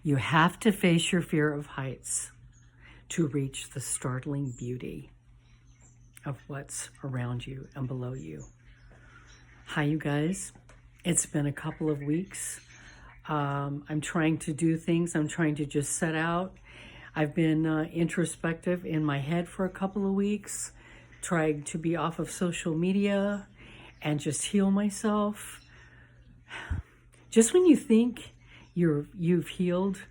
You have to face your fear of heights to reach the startling beauty of what's around you and below you. Hi, you guys. It's been a couple of weeks. I'm trying to do things. I'm trying to just set out. I've been introspective in my head for a couple of weeks, trying to be off of social media and just heal myself. Just when you think you've healed,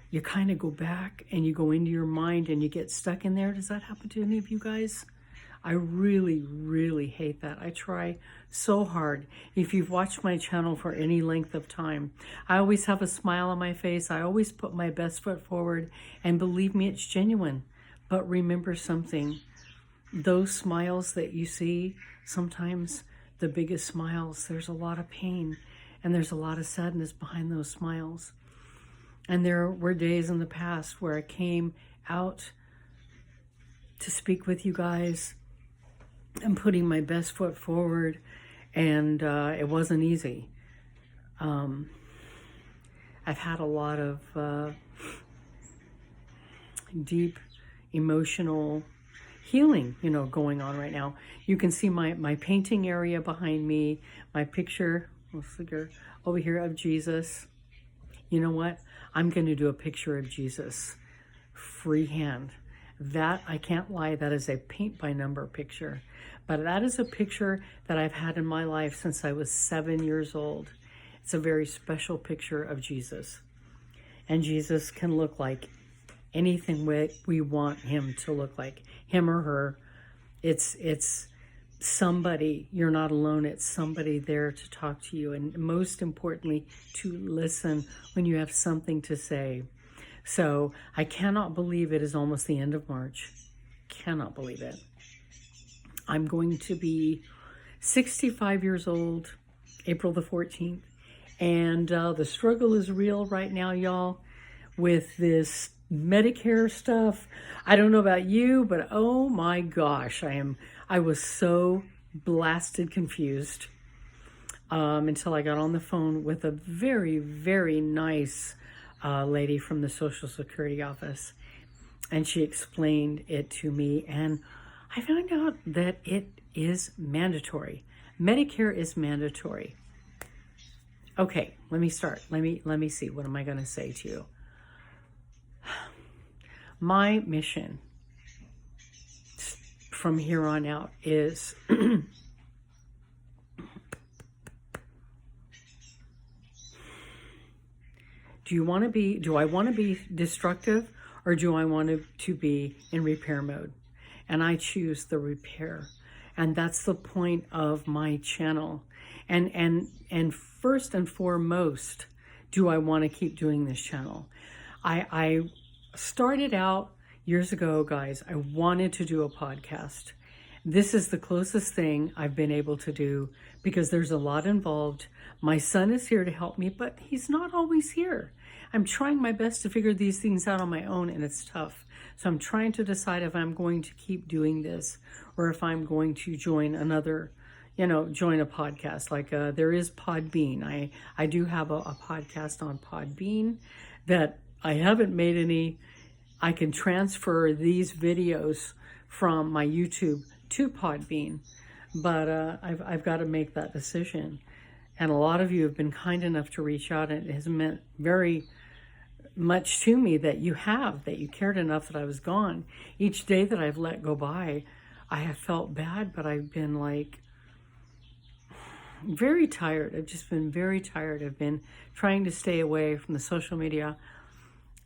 you kind of go back and you go into your mind and you get stuck in there. Does that happen to any of you guys? I really, really hate that. I try so hard. If you've watched my channel for any length of time, I always have a smile on my face. I always put my best foot forward, and believe me, it's genuine. But remember something, those smiles that you see, sometimes the biggest smiles, there's a lot of pain and there's a lot of sadness behind those smiles. And there were days in the past where I came out to speak with you guys and putting my best foot forward, and it wasn't easy. I've had a lot of deep emotional healing, going on right now. You can see my painting area behind me, my picture over here of Jesus. You know what? I'm going to do a picture of Jesus freehand. That, I can't lie, that is a paint by number picture. But that is a picture that I've had in my life since I was 7 years old. It's a very special picture of Jesus. And Jesus can look like anything we want him to look like, him or her. It's somebody, you're not alone. It's somebody there to talk to you. And most importantly, to listen when you have something to say. So I cannot believe it is almost the end of March. Cannot believe it. I'm going to be 65 years old, April the 14th. And the struggle is real right now, y'all, with this Medicare stuff. I don't know about you, but oh my gosh, I was so blasted confused until I got on the phone with a very, very nice lady from the Social Security office, and she explained it to me, and I found out that it is mandatory. Medicare is mandatory. Okay, let me start. Let me see. What am I going to say to you? My mission from here on out is do I want to be destructive, or do I want to be in repair mode? And I choose the repair. And that's the point of my channel. And first and foremost, do I want to keep doing this channel? I started out years ago, guys. I wanted to do a podcast. This is the closest thing I've been able to do because there's a lot involved. My son is here to help me, but he's not always here. I'm trying my best to figure these things out on my own, and it's tough. So I'm trying to decide if I'm going to keep doing this or if I'm going to join another, join a podcast. Like there is Podbean. I do have a podcast on Podbean that I haven't made any. I can transfer these videos from my YouTube to Podbean, but I've got to make that decision. And a lot of you have been kind enough to reach out, and it has meant very much to me that you cared enough that I was gone. Each day that I've let go by, I have felt bad, but I've been like very tired. I've just been very tired. I've been trying to stay away from the social media.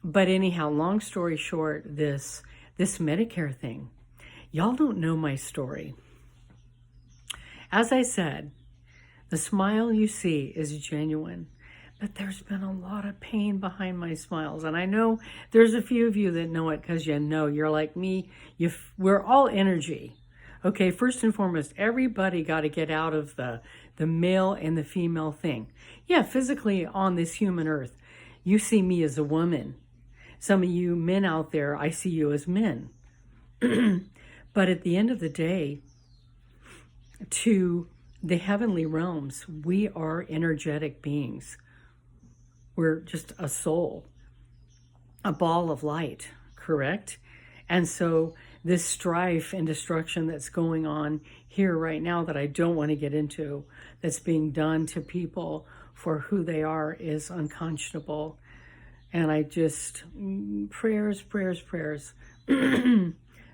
But anyhow, long story short, this Medicare thing, y'all don't know my story. As I said, the smile you see is genuine, but there's been a lot of pain behind my smiles. And I know there's a few of you that know it because you're like me. We're all energy. Okay, first and foremost, everybody got to get out of the male and the female thing. Yeah, physically on this human earth, you see me as a woman. Some of you men out there, I see you as men. But at the end of the day, to the heavenly realms, we are energetic beings. We're just a soul. a ball of light, correct? And so this strife and destruction that's going on here right now that I don't want to get into, that's being done to people for who they are, is unconscionable. And I just, prayers.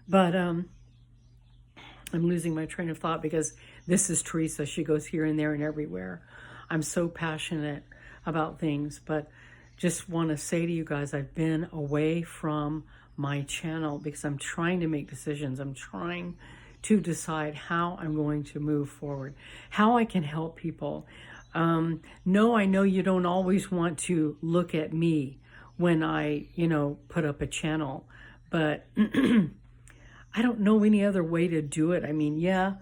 But I'm losing my train of thought because this is Teresa. She goes here and there and everywhere. I'm so passionate about things, but just want to say to you guys, I've been away from my channel because I'm trying to make decisions. I'm trying to decide how I'm going to move forward, how I can help people. No, I know you don't always want to look at me when I, put up a channel, but I don't know any other way to do it. I mean, yeah,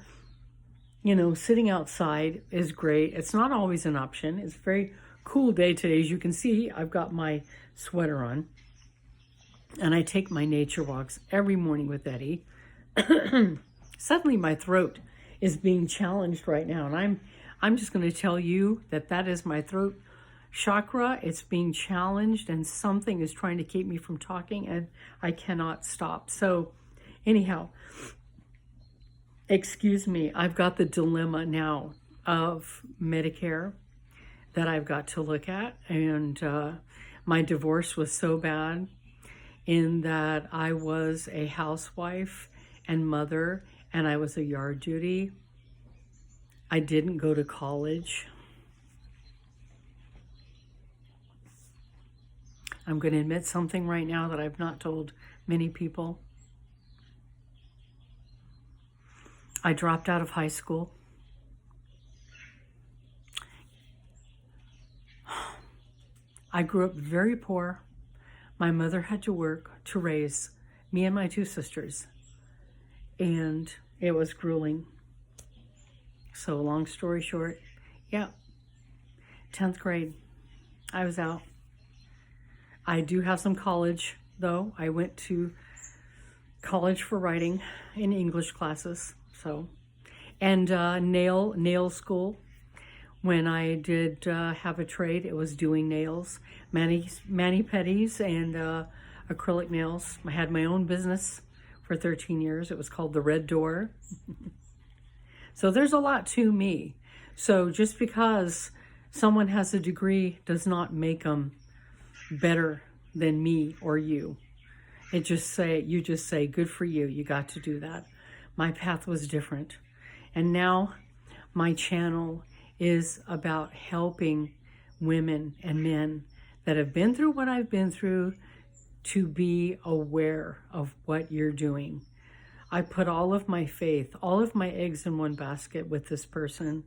sitting outside is great. It's not always an option. It's a very cool day today. As you can see, I've got my sweater on, and I take my nature walks every morning with Eddie. Suddenly my throat is being challenged right now, and I'm just going to tell you that is my throat chakra. It's being challenged, and something is trying to keep me from talking, and I cannot stop. So anyhow, excuse me, I've got the dilemma now of Medicare that I've got to look at. And my divorce was so bad in that I was a housewife and mother, and I was a yard duty. I didn't go to college. I'm going to admit something right now that I've not told many people. I dropped out of high school. I grew up very poor. My mother had to work to raise me and my two sisters, and it was grueling. So long story short, 10th grade, I was out. I do have some college, though. I went to college for writing in English classes, and nail school. When I did have a trade, it was doing nails, mani-pedis, and acrylic nails. I had my own business for 13 years. It was called The Red Door. So there's a lot to me. So just because someone has a degree does not make them better than me or you. You just say, good for you. You got to do that. My path was different. And now my channel is about helping women and men that have been through what I've been through to be aware of what you're doing. I put all of my faith, all of my eggs in one basket with this person.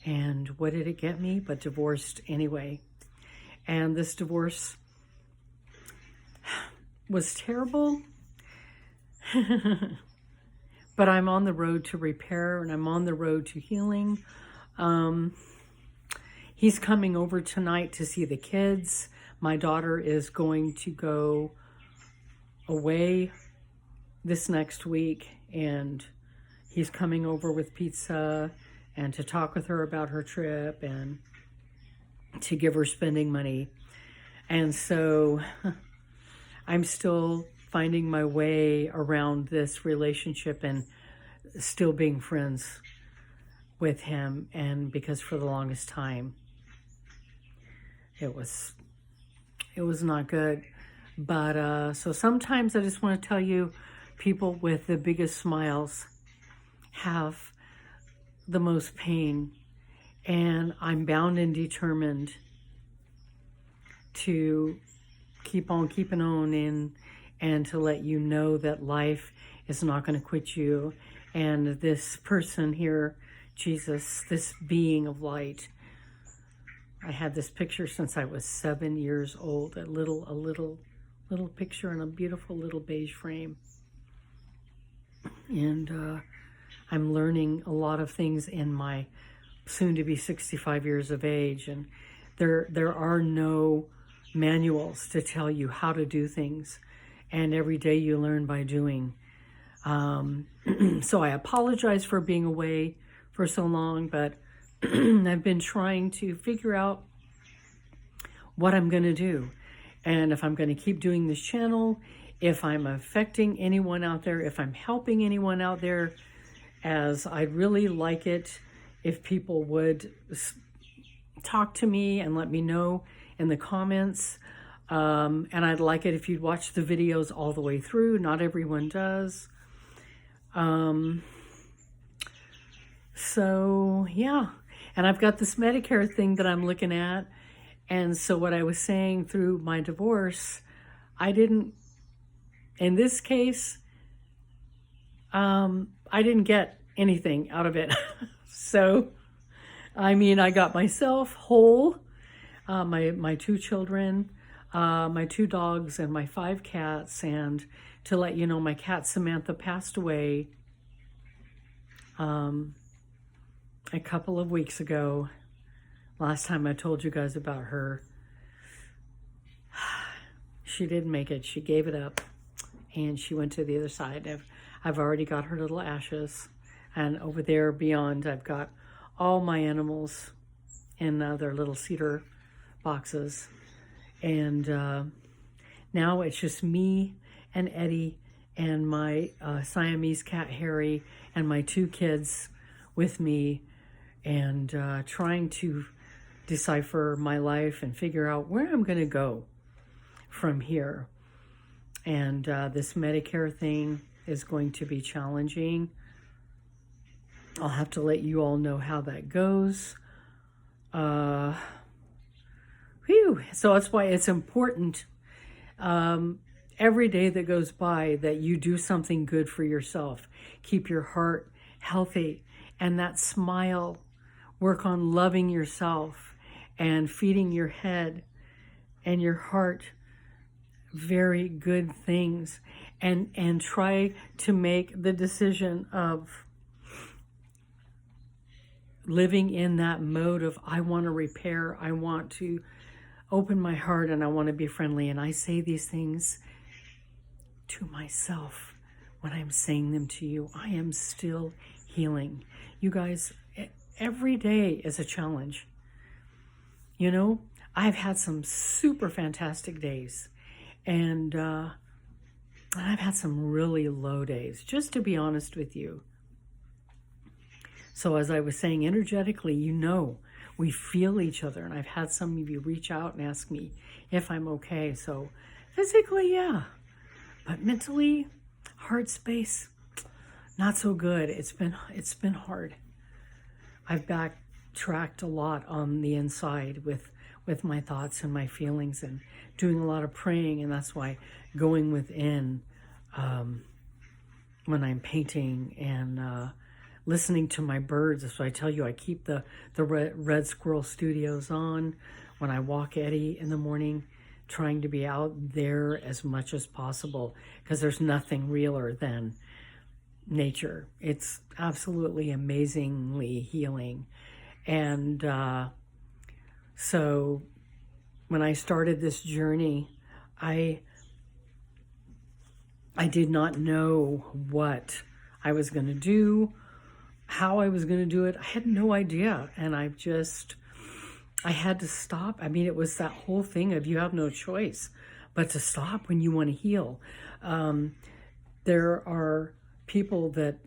And what did it get me? But divorced anyway. And this divorce was terrible. But I'm on the road to repair, and I'm on the road to healing. He's coming over tonight to see the kids. My daughter is going to go away this next week, and he's coming over with pizza and to talk with her about her trip and to give her spending money. And so I'm still finding my way around this relationship and still being friends with him. And because for the longest time, it was not good. But so sometimes I just want to tell you, people with the biggest smiles have the most pain, and I'm bound and determined to keep on keeping on and to let you know that life is not going to quit you. And this person here, Jesus, this being of light, I had this picture since I was 7 years old, a little picture in a beautiful little beige frame. And I'm learning a lot of things in my soon to be 65 years of age. And there are no manuals to tell you how to do things. And every day you learn by doing. So I apologize for being away for so long, but I've been trying to figure out what I'm going to do. And if I'm going to keep doing this channel, if I'm affecting anyone out there, if I'm helping anyone out there, as I'd really like it if people would talk to me and let me know in the comments. And I'd like it if you'd watch the videos all the way through. Not everyone does. So yeah, and I've got this Medicare thing that I'm looking at. And so what I was saying through my divorce, I didn't, in this case, I didn't get anything out of it. So, I mean, I got myself whole, my 2 children, my 2 dogs, and my 5 cats. And to let you know, my cat Samantha passed away a couple of weeks ago. Last time I told you guys about her, she didn't make it. She gave it up, and she went to the other side. I've already got her little ashes, and over there beyond, I've got all my animals in their little cedar boxes. And now it's just me and Eddie and my Siamese cat Harry and my 2 kids with me, and trying to decipher my life and figure out where I'm going to go from here. And this Medicare thing is going to be challenging. I'll have to let you all know how that goes. So that's why it's important every day that goes by that you do something good for yourself. Keep your heart healthy, and that smile. Work on loving yourself and feeding your head and your heart very good things, and try to make the decision of living in that mode of, I want to repair, I want to open my heart, and I want to be friendly. And I say these things to myself when I'm saying them to you. I am still healing. You guys, every day is a challenge. You know, I've had some super fantastic days, and I've had some really low days, just to be honest with you. So as I was saying, energetically, you know, we feel each other. And I've had some of you reach out and ask me if I'm okay. So physically, yeah. But mentally, heart space, not so good. It's been hard. I've backtracked a lot on the inside with my thoughts and my feelings, and doing a lot of praying. And that's why going within when I'm painting, and listening to my birds. So I tell you, I keep the Red Squirrel Studios on when I walk Eddie in the morning, trying to be out there as much as possible, because there's nothing realer than nature. It's absolutely amazingly healing. And so when I started this journey, I did not know what I was going to do, how I was going to do it. I had no idea. And I had to stop. I mean, it was that whole thing of, you have no choice but to stop when you want to heal. There are people that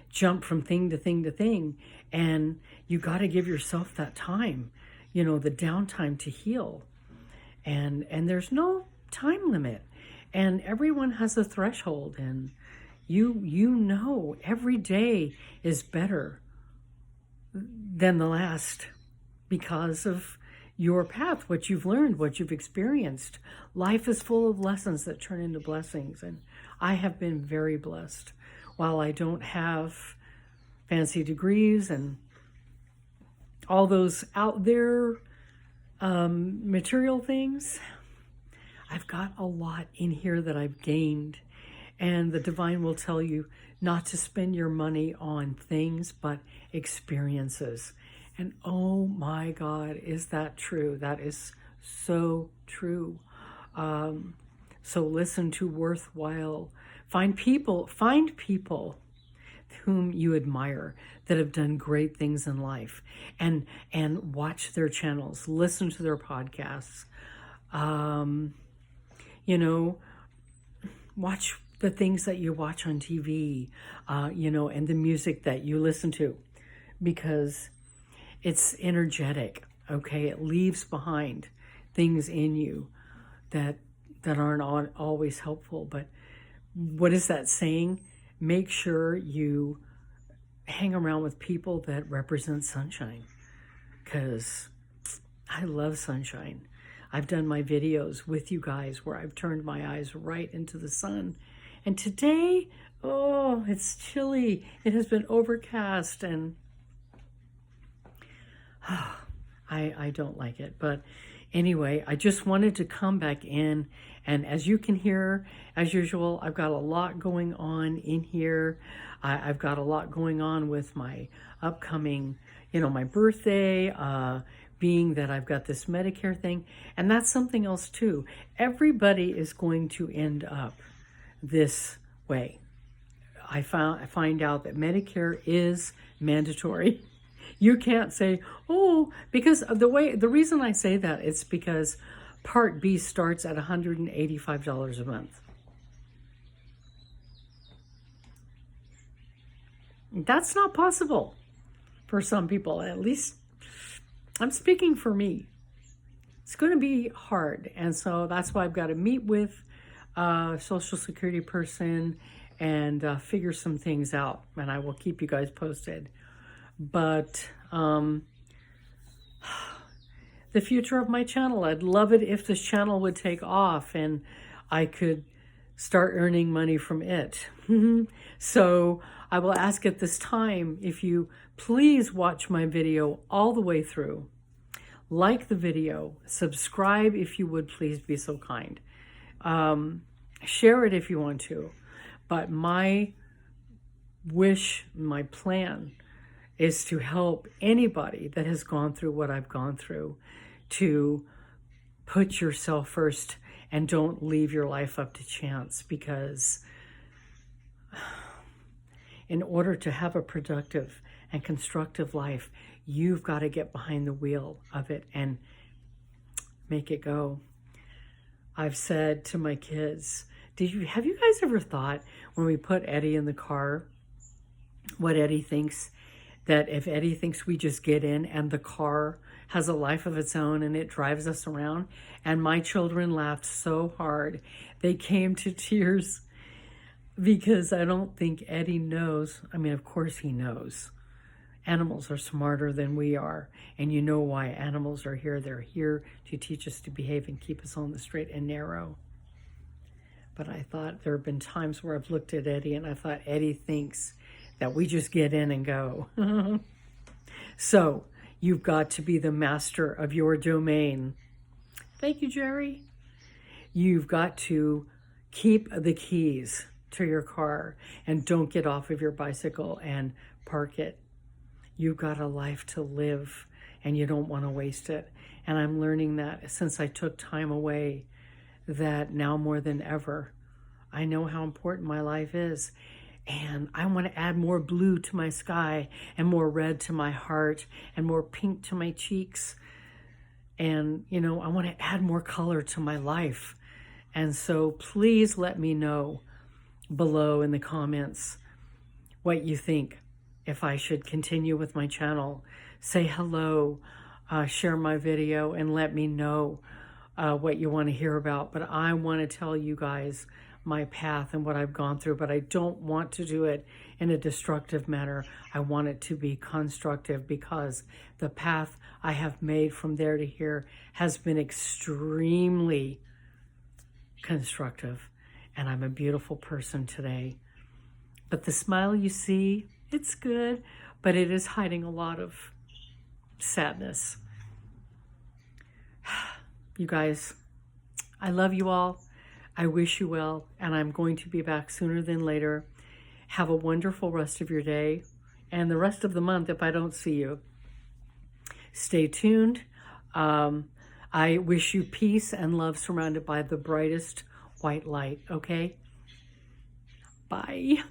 jump from thing to thing to thing, and you got to give yourself that time, you know, the downtime to heal. And there's no time limit, and everyone has a threshold, and you know, every day is better than the last because of your path, what you've learned, what you've experienced. Life is full of lessons that turn into blessings, and I have been very blessed. While I don't have fancy degrees and all those out there material things, I've got a lot in here that I've gained. And the divine will tell you not to spend your money on things, but experiences. And oh my God, is that true? That is so true. So listen to worthwhile. Find people whom you admire that have done great things in life, and watch their channels, listen to their podcasts. You know, watch the things that you watch on TV, you know, and the music that you listen to, because it's energetic, okay? It leaves behind things in you that aren't always helpful. But what is that saying? Make sure you hang around with people that represent sunshine, because I love sunshine. I've done my videos with you guys where I've turned my eyes right into the sun. And today, oh, it's chilly. It has been overcast, and I don't like it. But anyway, I just wanted to come back in. And as you can hear, as usual, I've got a lot going on in here. I've got a lot going on with my upcoming, you know, my birthday, being that I've got this Medicare thing. And that's something else too. Everybody is going to end up this way. I find out that Medicare is mandatory. You can't say, oh, because of the reason I say that, it's because Part B starts at $185 a month. That's not possible for some people. At least I'm speaking for me. It's going to be hard. And so that's why I've got to meet with a Social Security person and figure some things out. And I will keep you guys posted. But the future of my channel, I'd love it if this channel would take off and I could start earning money from it. So I will ask at this time if you please watch my video all the way through. Like the video, subscribe if you would, please be so kind. Share it if you want to. But my wish, my plan is to help anybody that has gone through what I've gone through, to put yourself first and don't leave your life up to chance, because in order to have a productive and constructive life, you've got to get behind the wheel of it and make it go. I've said to my kids, have you guys ever thought when we put Eddie in the car, what Eddie thinks? That if Eddie thinks we just get in and the car has a life of its own and it drives us around. And my children laughed so hard. They came to tears because I don't think Eddie knows. I mean, of course he knows. Animals are smarter than we are. And you know why animals are here. They're here to teach us to behave and keep us on the straight and narrow. But I thought there have been times where I've looked at Eddie and I thought Eddie thinks that we just get in and go. So you've got to be the master of your domain. Thank you, Jerry. You've got to keep the keys to your car and don't get off of your bicycle and park it. You've got a life to live and you don't want to waste it. And I'm learning that since I took time away, that now more than ever, I know how important my life is. And I want to add more blue to my sky and more red to my heart and more pink to my cheeks. And, you know, I want to add more color to my life. And so please let me know below in the comments what you think, if I should continue with my channel. Say hello, share my video, and let me know what you want to hear about. But I want to tell you guys my path and what I've gone through, but I don't want to do it in a destructive manner. I want it to be constructive, because the path I have made from there to here has been extremely constructive, and I'm a beautiful person today. But the smile you see, it's good, but it is hiding a lot of sadness. You guys, I love you all. I wish you well, and I'm going to be back sooner than later. Have a wonderful rest of your day and the rest of the month if I don't see you. Stay tuned. I wish you peace and love surrounded by the brightest white light, okay? Bye.